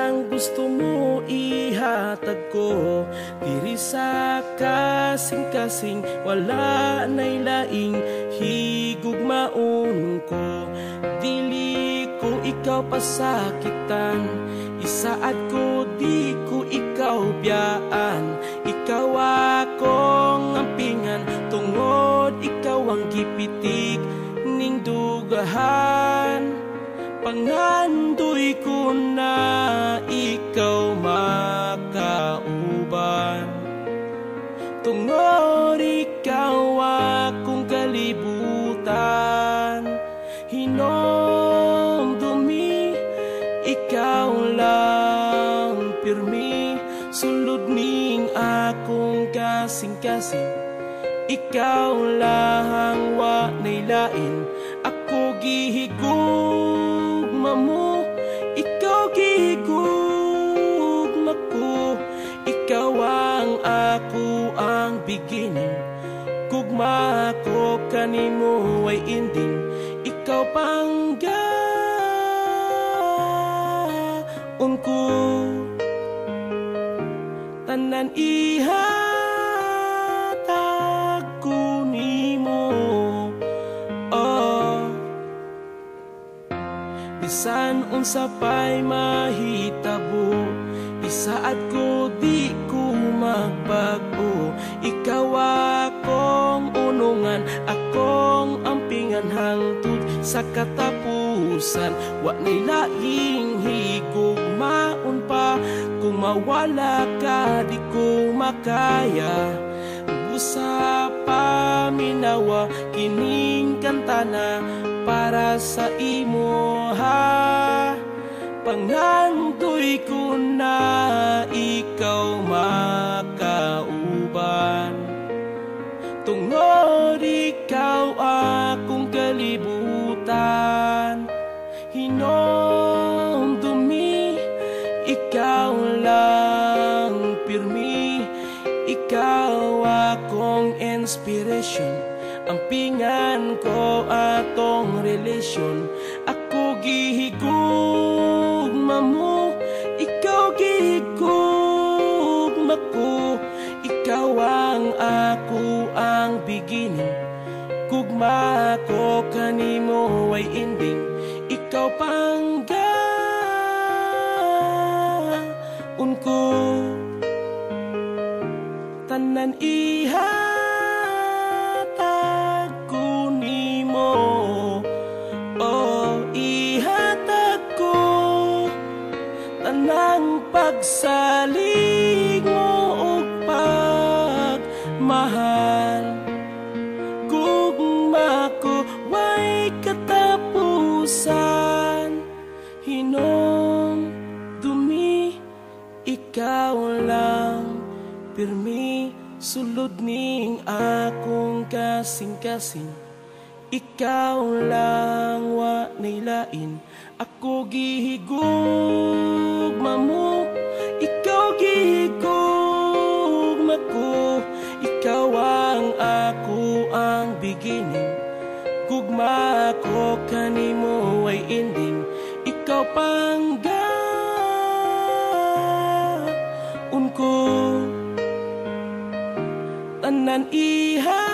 ang gusto mo ihatag ko. Diri sa kasing-kasing wala na'y laing higugmaon ko. Dili ko ikaw pasakitan, isaad ko di ko ikaw biyaan. Ikaw akong ampingan, tungod ikaw ang gipitik ning dugahan. Pangandoy ko na ikaw makauban, tungod ikaw akong kalibutan. Hinomdumi, ikaw lang pirmi, sulod ning akong kasing-kasing. Ikaw lang wa na'y lain, ako gihigugma mo, ikaw gihigugma ko. Ikaw ang ako ang beginning, gugma ko kanimo ay ending. Ikaw panggaon ko, tanan ihatag ko nimo. Bisan unsa pa'y mahitabo, isaad ko di ko magbago. Ikaw akong unungan, akong ampingan hangtod sa katapusan. Wa na'y laing higugmaon pa, kung mawala ka di ko makaya. Busa pa minawa kining kanta na para sa imo ha. Pangandoy ko na ikaw makauban, tungod ikaw akong kalibutan. Hinomdumi, ikaw lang pirmi, ikaw akong inspiration. Ampingan ko atong relasyon, ako gihigugma mo, ikaw gihigugma ko. Ikaw ang ako ang beginning, gugma ko kanimo ay ending. Ikaw panggaon ko, tanan iha ng pagsalig mo og pagmahal. Gugma ko way katapusan. Hinomdumi, ikaw lang pirmi, sulod ning akong kasing-kasing. Ikaw lang wa na'y lain, ako gihigugma mo, ikaw gihigugma ko. Ikaw ang ako ang beginning, gugma ko kanimo ay ending. Ikaw panggaon ko, tanan iha